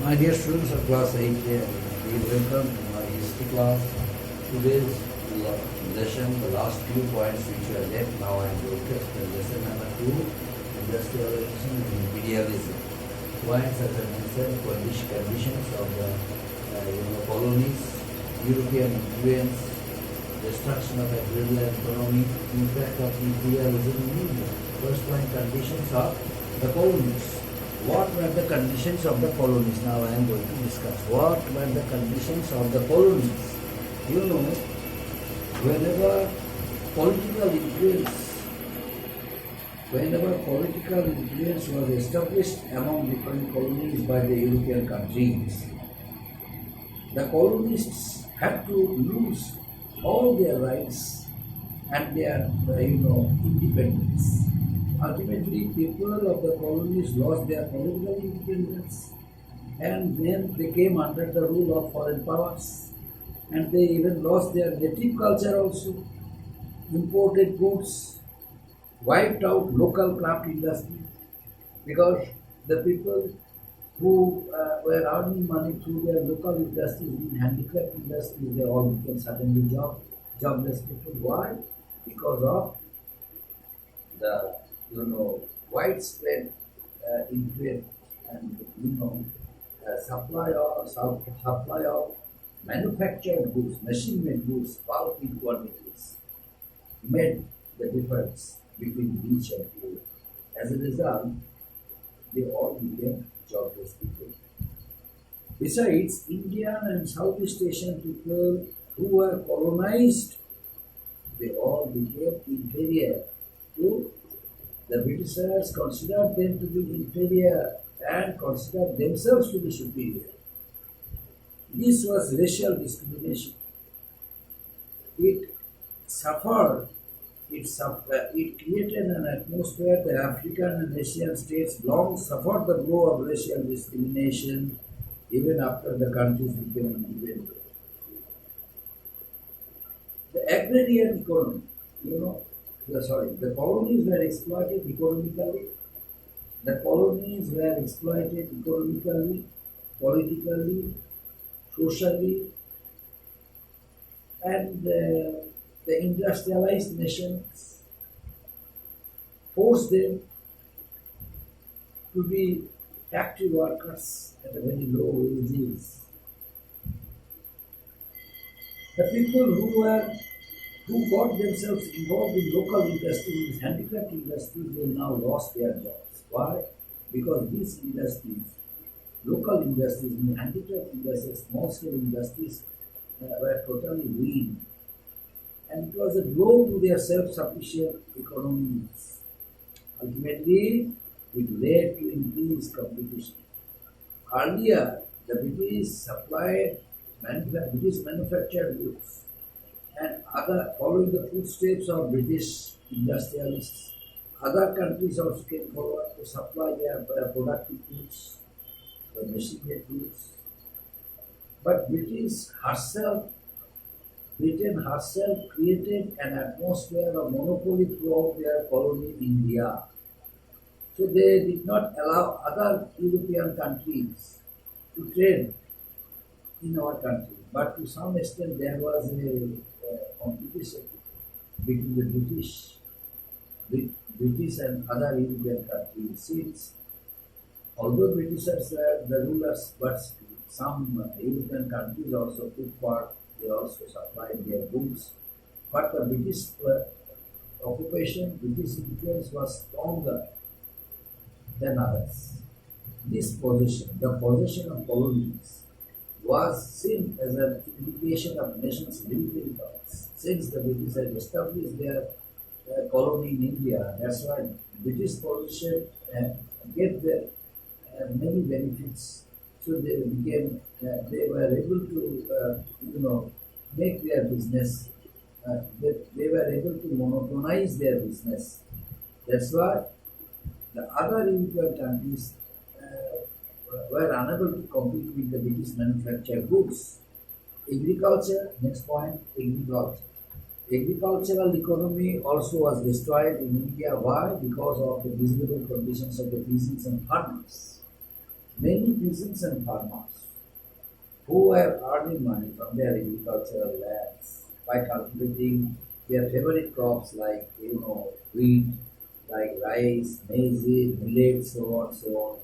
My dear students of class 8, we welcome to my history class. Today's lesson, the last few points which were left, now I am going to explain lesson number 2, industrialization and imperialism. Points as I mentioned, conditions of the colonies, European influence, destruction of agrarian economy, impact of imperialism in India. First point, conditions of the colonies. What were the conditions of the colonies? Now I am going to discuss. What were the conditions of the colonies? You know, whenever political influence was established among different colonies by the European countries, the colonists had to lose all their rights and their independence. Ultimately, people of the colonies lost their political independence, and then they came under the rule of foreign powers, and they even lost their native culture also, imported goods, wiped out local craft industry, because the people who were earning money through their local industries, in handicraft industries, they all became suddenly jobless people. Why? Because of the widespread influence and supply of manufactured goods, machine-made goods, bulk in quantities, made the difference between rich and poor. As a result, they all became jobless people. Besides, Indian and Southeast Asian people who were colonized, they all became inferior to the Britishers, considered them to be inferior and considered themselves to be superior. This was racial discrimination. It created an atmosphere. The African and Asian states long suffered the blow of racial discrimination even after the countries became independent. The agrarian economy, the colonies were exploited economically. The colonies were exploited economically, politically, socially, and the industrialized nations forced them to be factory workers at a very low wages. The people who got themselves involved in local industries, handicraft industries, they now lost their jobs. Why? Because these industries, local industries, handicraft industries, small-scale industries, were totally ruined. And it was a blow to their self-sufficient economies. Ultimately, it led to increased competition. Earlier, the British supplied British manufactured goods, and following the footsteps of British industrialists, other countries also came forward to supply their productive goods, the machine-made goods. But Britain herself created an atmosphere of monopoly throughout their colony India. So they did not allow other European countries to trade in our country. But to some extent there was a competition between the British and other European countries. Since although Britishers were the rulers, but some European countries also took part. They also supplied their goods. But the British occupation, British influence was stronger than others. This position, the possession of colonies, was seen as an indication of nations' military powers. Since the British had established their colony in India, that's why British position gave them many benefits. So they were able to, make their business. They were able to monetize their business. That's why the other European countries were unable to compete with the British manufactured goods. Agriculture, next point, agriculture. Agricultural economy also was destroyed in India. Why? Because of the miserable conditions of the peasants and farmers. many peasants and farmers who were earning money from their agricultural lands by cultivating their favorite crops like wheat, like rice, maize, millet, so on, so on.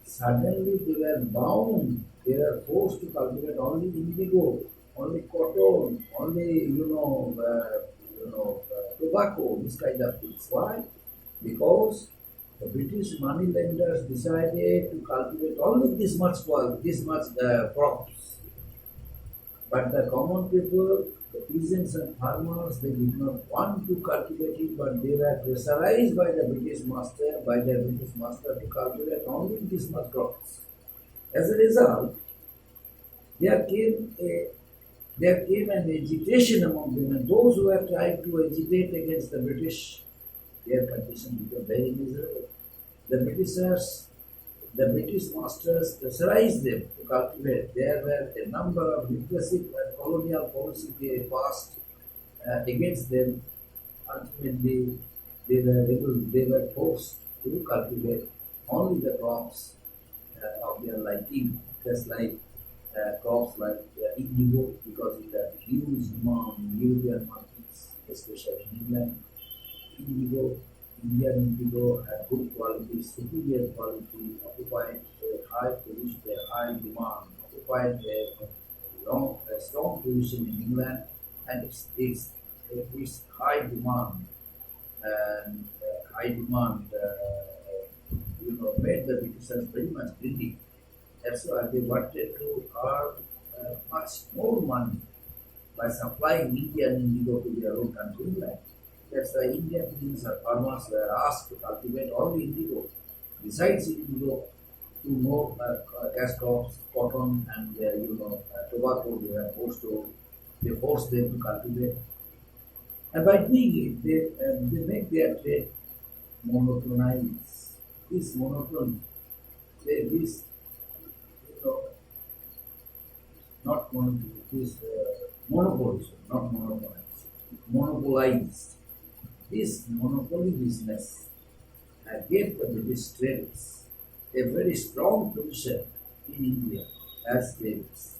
Suddenly they were bound, they were forced to cultivate only indigo, only cotton, only tobacco, this kind of things. Why? Because the British money lenders decided to cultivate only this much crops. But the common people, the peasants and farmers, they did not want to cultivate it, but they were pressurized by the British master to cultivate only this much crops. As a result, there came a there came an agitation among them, and those who were trying to agitate against the British, their condition became very miserable. The Britishers, the British masters pressurized them to cultivate. There were a number of repressive and colonial policies they passed against them. Ultimately, they were forced to cultivate only the crops of their liking, just like crops like indigo, because it had huge demand in European markets, especially in England. Indigo, Indian indigo had good quality, superior quality, occupied a high position, a high demand, occupied a strong position in England, and its high demand and made the Britishers very much greedy. That's why they wanted to earn much more money by supplying Indian indigo to their own country, England. That's why Indian peasants and farmers were asked to cultivate only indigo. Besides indigo, to more cash crops, cotton, and tobacco, they forced them to cultivate. And by doing it, they make their trade monotonized. This monotony, this you know, not monopoly, this monopoly, not monopolized, monopolized. This monopoly business gave the British traders a very strong position in India as traders.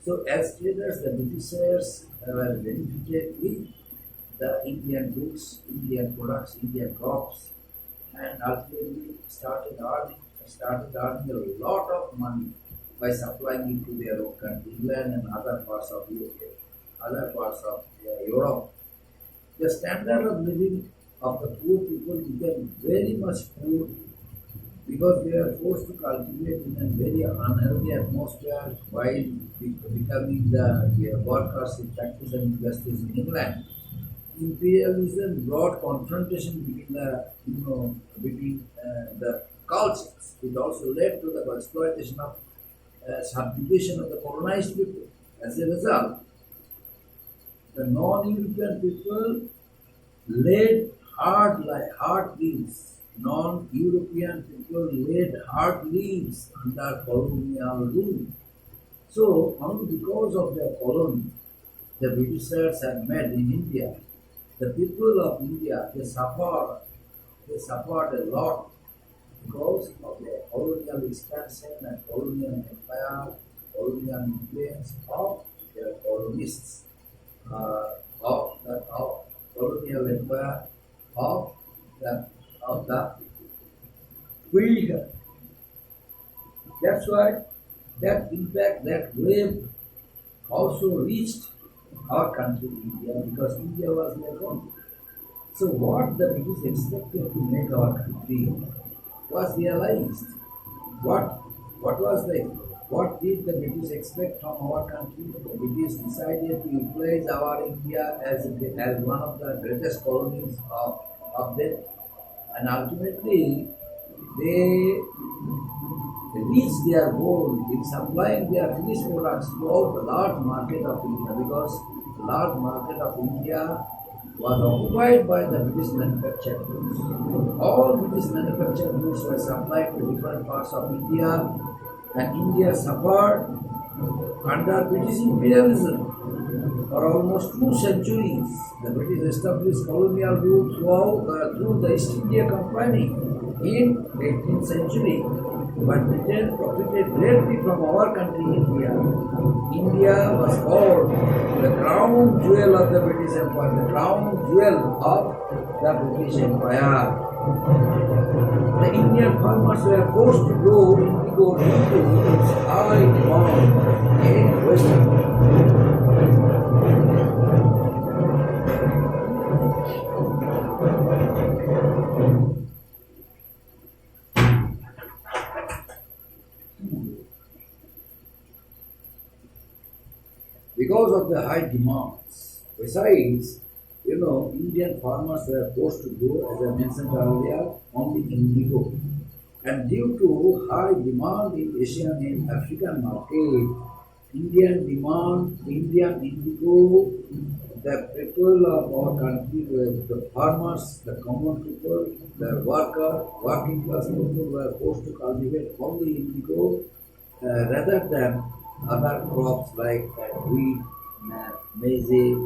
So, as traders, the Britishers were benefited with the Indian goods, Indian products, Indian crops, and ultimately started earning a lot of money by supplying it to their own country, England and other parts of Europe, other parts of Europe. The standard of living of the poor people became very much poor because they were forced to cultivate in a very unhealthy atmosphere while becoming the workers in factories and industries in England. Imperialism brought confrontation between the cultures. It also led to the exploitation of subjugation of the colonized people. As a result, the non-European people led hard lives. Non-European people led hard lives under colonial rule. So, only because of their colony, the Britishers had made in India, the people of India, they suffered a lot because of the colonial expansion and colonial empire, colonial influence of their colonists, of colonial empire of the Queen. That's why that impact, that wave also reached our country, India, because India was their home. So what the British expected to make our country was realized. What did the British expect from our country? The British decided to utilize our India as one of the greatest colonies of them, and ultimately they reach their goal in supplying their finished products throughout the large market of India, because the large market of India was occupied by the British manufactured goods. All British manufactured goods were supplied to different parts of India, and India suffered under British imperialism for almost 2 centuries. The British established colonial rule through the East India Company in 18th century. But Britain profited greatly from our country, India. India was called the crown jewel of the British Empire, the crown jewel of the British Empire. The Indian farmers were forced to grow indigo due to its high demand in Western. Because of the high demands. Besides, Indian farmers were forced to grow, as I mentioned earlier, only indigo. And due to high demand in Asian and African market, Indian indigo, the people of our country, the farmers, the common people, the working class people were forced to cultivate only indigo rather than other crops like wheat, maize,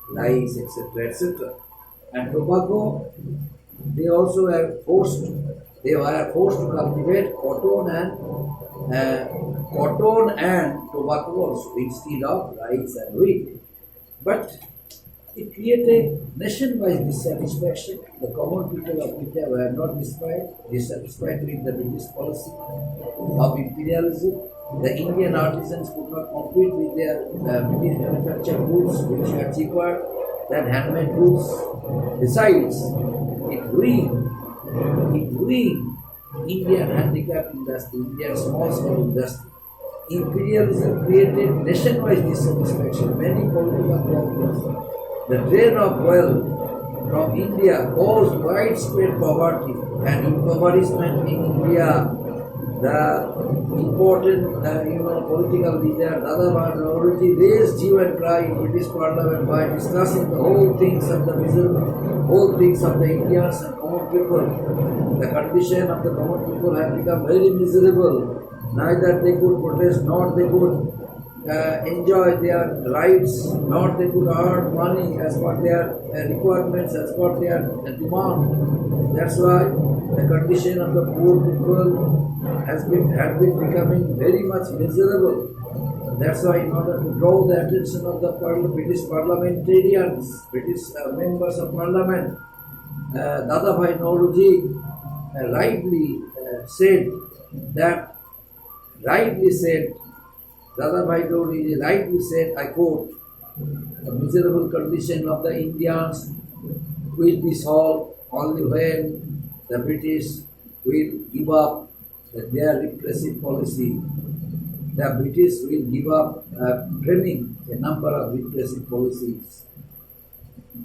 rice, etc. And tobacco, they were forced to cultivate cotton and tobacco also instead of rice and wheat. But it created nationwide dissatisfaction. The common people of India were not dissatisfied with the British policy of imperialism. The Indian artisans could not compete with their British manufactured goods, which were cheaper than handmade goods. Besides, it ruined Indian handicraft industry, Indian small-scale industry. Imperialism created nationwide dissatisfaction. Many political problems. The drain of wealth from India caused widespread poverty and impoverishment in India. The important, political leader Dadabhai Naoroji raised hue and cry in British Parliament by discussing the whole things of the Indians and common people. The condition of the common people had become very miserable. Neither they could protest, nor they could enjoy their rights, nor they could earn money as per their requirements, as per their demand. That's why the condition of the poor people had been becoming very much miserable. That's why, in order to draw the attention of the British parliamentarians, British members of parliament, Dadabhai Naoroji Dadabhai Naoroji rightly said, I quote, the miserable condition of the Indians will be solved only when the British will give up their repressive policy. The British will give up framing a number of repressive policies.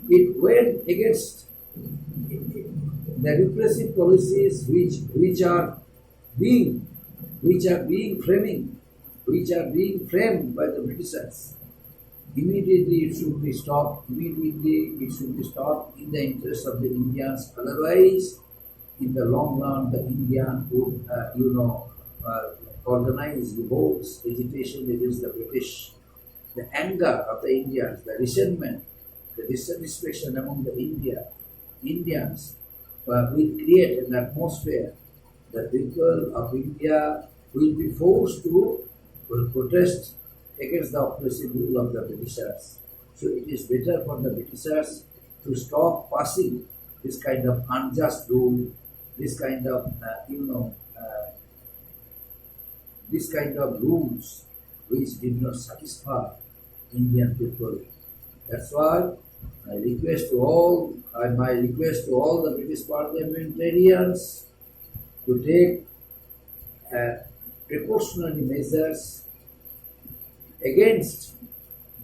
It went against the repressive policies which are being framed by the Britishers. Immediately it should be stopped. Immediately it should be stopped in the interest of the Indians. Otherwise, in the long run, the Indian would, organize revolts, agitation against the British. The anger of the Indians, the resentment, the dissatisfaction among the Indians will create an atmosphere. The people of India will be forced to protest against the oppressive rule of the Britishers. So it is better for the Britishers to stop passing this kind of unjust rule, this kind of rules which did not satisfy Indian people. That's why my request to all the British parliamentarians to take precautionary measures against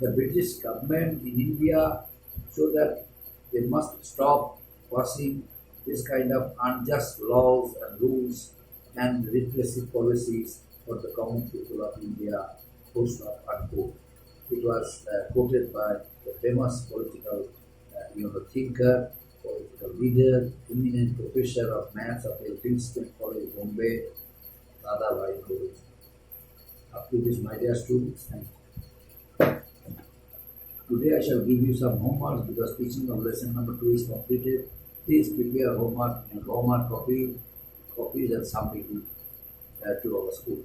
the British government in India, so that they must stop passing this kind of unjust laws and rules and repressive policies for the common people of India, unquote. It was quoted by the famous political thinker, political leader, eminent professor of maths of Elphinstone College, Bombay, Dadabhai Naoroji. Up to this, my dear students, thank you. Today I shall give you some homework because teaching of lesson number 2 is completed. Please prepare homework and homework copies and submit it. to our school.